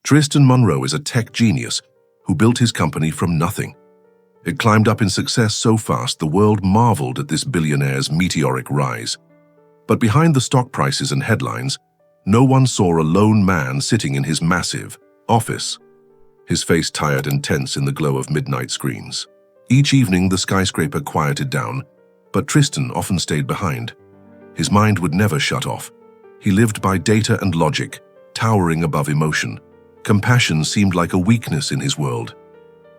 Tristan Monroe is a tech genius who built his company from nothing. It climbed up in success so fast the world marveled at this billionaire's meteoric rise. But behind the stock prices and headlines, no one saw a lone man sitting in his massive office, his face tired and tense in the glow of midnight screens. Each evening the skyscraper quieted down, but Tristan often stayed behind. His mind would never shut off. He lived by data and logic, towering above emotion. Compassion seemed like a weakness in his world.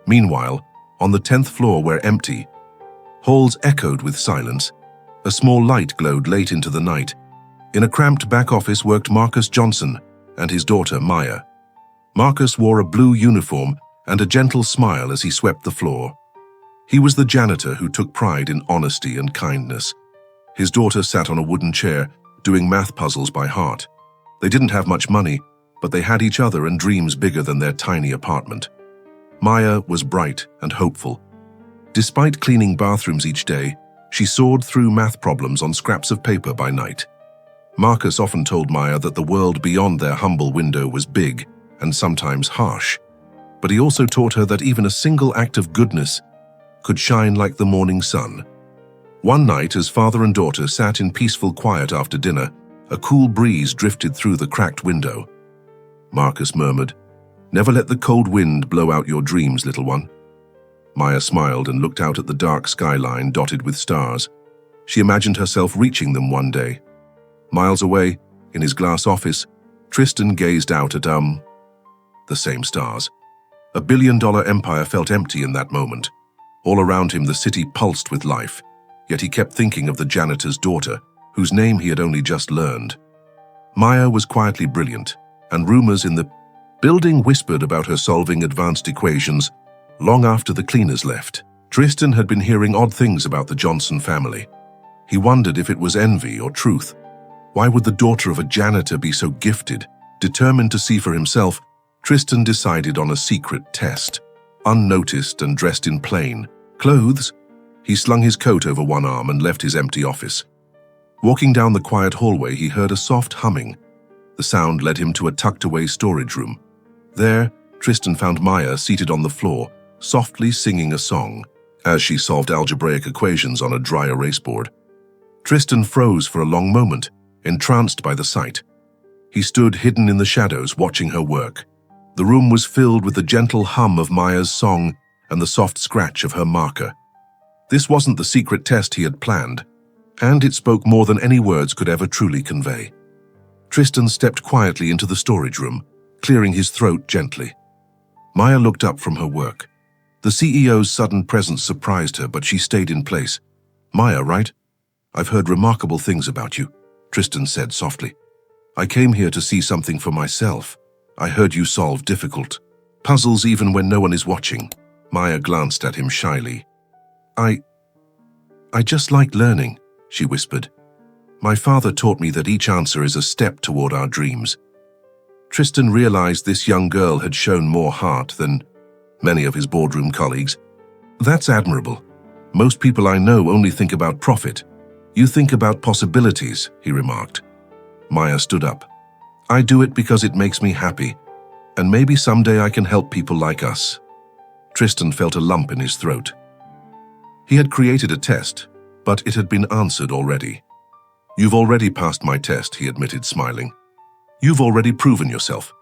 Meanwhile, on the 10th floor where empty halls echoed with silence, a small light glowed late into the night. In a cramped back office worked Marcus Johnson and his daughter Maya. Marcus wore a blue uniform and a gentle smile as he swept the floor. He was the janitor who took pride in honesty and kindness. His daughter sat on a wooden chair, doing math puzzles by heart. They didn't have much money, but they had each other and dreams bigger than their tiny apartment. Maya was bright and hopeful. Despite cleaning bathrooms each day, she soared through math problems on scraps of paper by night. Marcus often told Maya that the world beyond their humble window was big and sometimes harsh. But he also taught her that even a single act of goodness could shine like the morning sun. One night, as father and daughter sat in peaceful quiet after dinner, a cool breeze drifted through the cracked window. Marcus murmured, "Never let the cold wind blow out your dreams, little one." Maya smiled and looked out at the dark skyline dotted with stars. She imagined herself reaching them one day. Miles away, in his glass office, Tristan gazed out at, the same stars. A billion-dollar empire felt empty in that moment. All around him, the city pulsed with life, yet he kept thinking of the janitor's daughter, whose name he had only just learned. Maya was quietly brilliant, and rumors in the building whispered about her solving advanced equations long after the cleaners left. Tristan had been hearing odd things about the Johnson family. He wondered if it was envy or truth. Why would the daughter of a janitor be so gifted? Determined to see for himself, Tristan decided on a secret test. Unnoticed and dressed in plain clothes, he slung his coat over one arm and left his empty office. Walking down the quiet hallway, he heard a soft humming. The sound led him to a tucked-away storage room. There, Tristan found Maya seated on the floor, softly singing a song, as she solved algebraic equations on a dry erase board. Tristan froze for a long moment, entranced by the sight. He stood hidden in the shadows, watching her work. The room was filled with the gentle hum of Maya's song and the soft scratch of her marker. This wasn't the secret test he had planned, and it spoke more than any words could ever truly convey. Tristan stepped quietly into the storage room, clearing his throat gently. Maya looked up from her work. The CEO's sudden presence surprised her, but she stayed in place. "Maya, right? I've heard remarkable things about you," Tristan said softly. "I came here to see something for myself. I heard you solve difficult puzzles even when no one is watching." Maya glanced at him shyly. I just like learning," she whispered. "My father taught me that each answer is a step toward our dreams." Tristan realized this young girl had shown more heart than many of his boardroom colleagues. "That's admirable. Most people I know only think about profit. You think about possibilities," he remarked. Maya stood up. "I do it because it makes me happy, and maybe someday I can help people like us." Tristan felt a lump in his throat. He had created a test, but it had been answered already. "You've already passed my test," he admitted, smiling. "You've already proven yourself."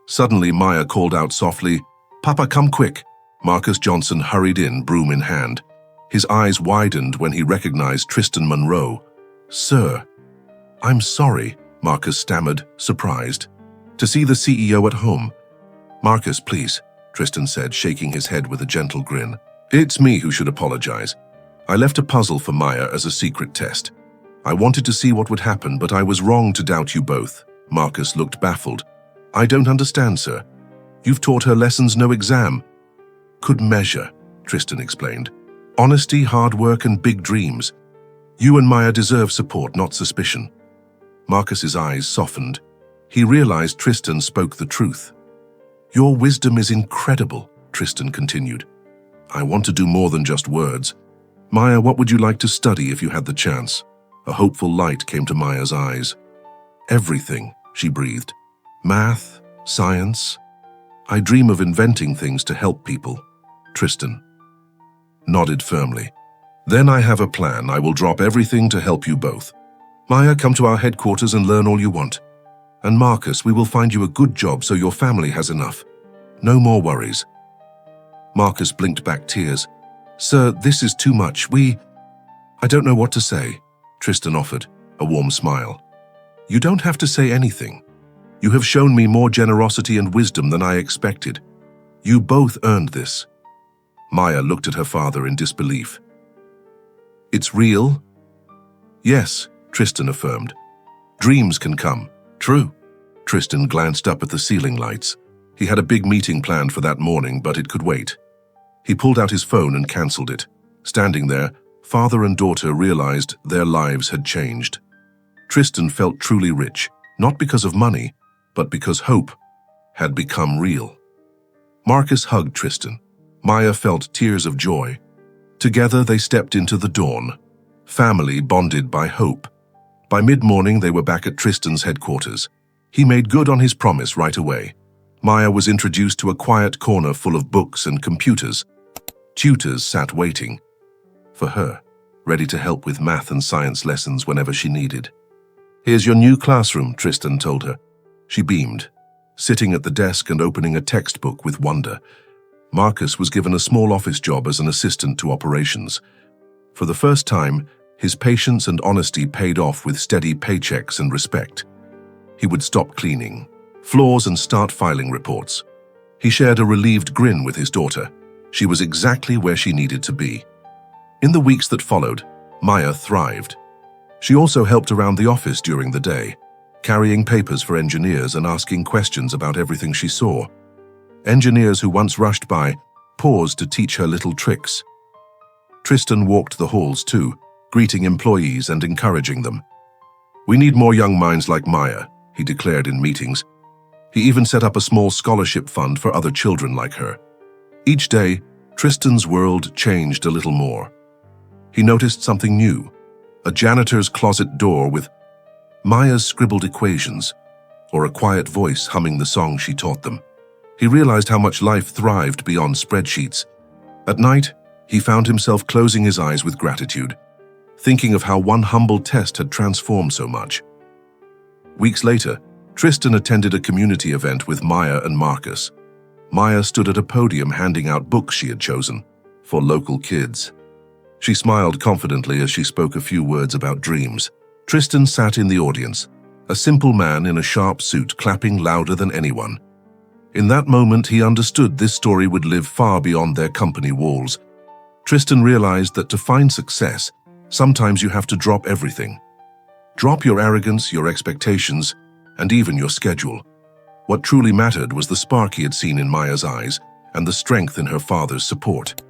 Suddenly, Maya called out softly, "Papa, come quick." Marcus Johnson hurried in, broom in hand. His eyes widened when he recognized Tristan Monroe. "Sir." "I'm sorry," Marcus stammered, surprised. "To see the CEO at home." "Marcus, please," Tristan said, shaking his head with a gentle grin. "It's me who should apologize. I left a puzzle for Maya as a secret test. I wanted to see what would happen, but I was wrong to doubt you both." Marcus looked baffled. "I don't understand, sir. You've taught her lessons no exam could measure," Tristan explained. "Honesty, hard work, and big dreams. You and Maya deserve support, not suspicion." Marcus's eyes softened. He realized Tristan spoke the truth. "Your wisdom is incredible," Tristan continued. "I want to do more than just words. Maya, what would you like to study if you had the chance?" A hopeful light came to Maya's eyes. "Everything," she breathed. "Math, science, I dream of inventing things to help people. Tristan nodded firmly. Then I have a plan. I will drop everything to help you both. Maya, come to our headquarters and learn all you want. And Marcus, we will find you a good job so your family has enough. No more worries. Marcus blinked back tears. Sir, this is too much. I don't know what to say. Tristan offered, a warm smile. You don't have to say anything. You have shown me more generosity and wisdom than I expected. You both earned this. Maya looked at her father in disbelief. It's real? Yes, Tristan affirmed. Dreams can come. True. Tristan glanced up at the ceiling lights. He had a big meeting planned for that morning, but it could wait. He pulled out his phone and cancelled it. Standing there, father and daughter realized their lives had changed. Tristan felt truly rich, not because of money, but because hope had become real. Marcus hugged Tristan. Maya felt tears of joy. Together they stepped into the dawn, family bonded by hope. By mid-morning they were back at Tristan's headquarters. He made good on his promise right away. Maya was introduced to a quiet corner full of books and computers. Tutors sat waiting for her, ready to help with math and science lessons whenever she needed. Here's your new classroom, Tristan told her. She beamed, sitting at the desk and opening a textbook with wonder. Marcus was given a small office job as an assistant to operations. For the first time, his patience and honesty paid off with steady paychecks and respect. He would stop cleaning floors and start filing reports. He shared a relieved grin with his daughter. She was exactly where she needed to be. In the weeks that followed, Maya thrived. She also helped around the office during the day, carrying papers for engineers and asking questions about everything she saw. Engineers who once rushed by paused to teach her little tricks. Tristan walked the halls too, greeting employees and encouraging them. We need more young minds like Maya, he declared in meetings. He even set up a small scholarship fund for other children like her. Each day, Tristan's world changed a little more. He noticed something new, a janitor's closet door with Maya's scribbled equations, or a quiet voice humming the song she taught them. He realized how much life thrived beyond spreadsheets. At night, he found himself closing his eyes with gratitude, thinking of how one humble test had transformed so much. Weeks later, Tristan attended a community event with Maya and Marcus. Maya stood at a podium handing out books she had chosen for local kids. She smiled confidently as she spoke a few words about dreams. Tristan sat in the audience, a simple man in a sharp suit clapping louder than anyone. In that moment, he understood this story would live far beyond their company walls. Tristan realized that to find success, sometimes you have to drop everything. Drop your arrogance, your expectations, and even your schedule. What truly mattered was the spark he had seen in Maya's eyes and the strength in her father's support.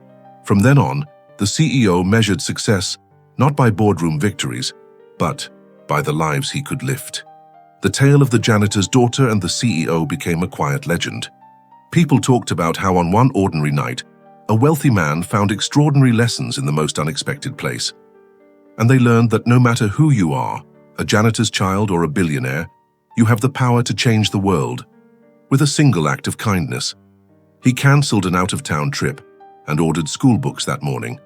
From then on, the CEO measured success not by boardroom victories, but by the lives he could lift. The tale of the janitor's daughter and the CEO became a quiet legend. People talked about how on one ordinary night, a wealthy man found extraordinary lessons in the most unexpected place. And they learned that no matter who you are, a janitor's child or a billionaire, you have the power to change the world with a single act of kindness. He cancelled an out-of-town trip and ordered school books that morning.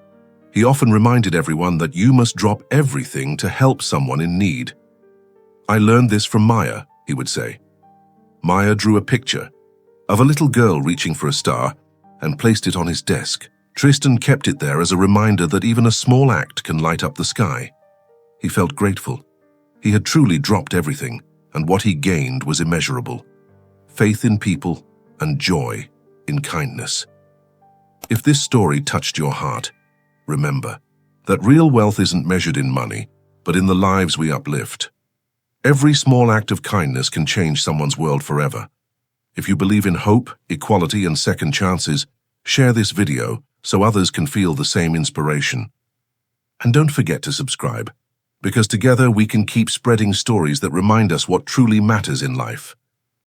He often reminded everyone that you must drop everything to help someone in need. I learned this from Maya, he would say. Maya drew a picture of a little girl reaching for a star and placed it on his desk. Tristan kept it there as a reminder that even a small act can light up the sky. He felt grateful. He had truly dropped everything, and what he gained was immeasurable. Faith in people and joy in kindness. If this story touched your heart, remember that real wealth isn't measured in money, but in the lives we uplift. Every small act of kindness can change someone's world forever. If you believe in hope, equality, and second chances, share this video so others can feel the same inspiration. And don't forget to subscribe, because together we can keep spreading stories that remind us what truly matters in life.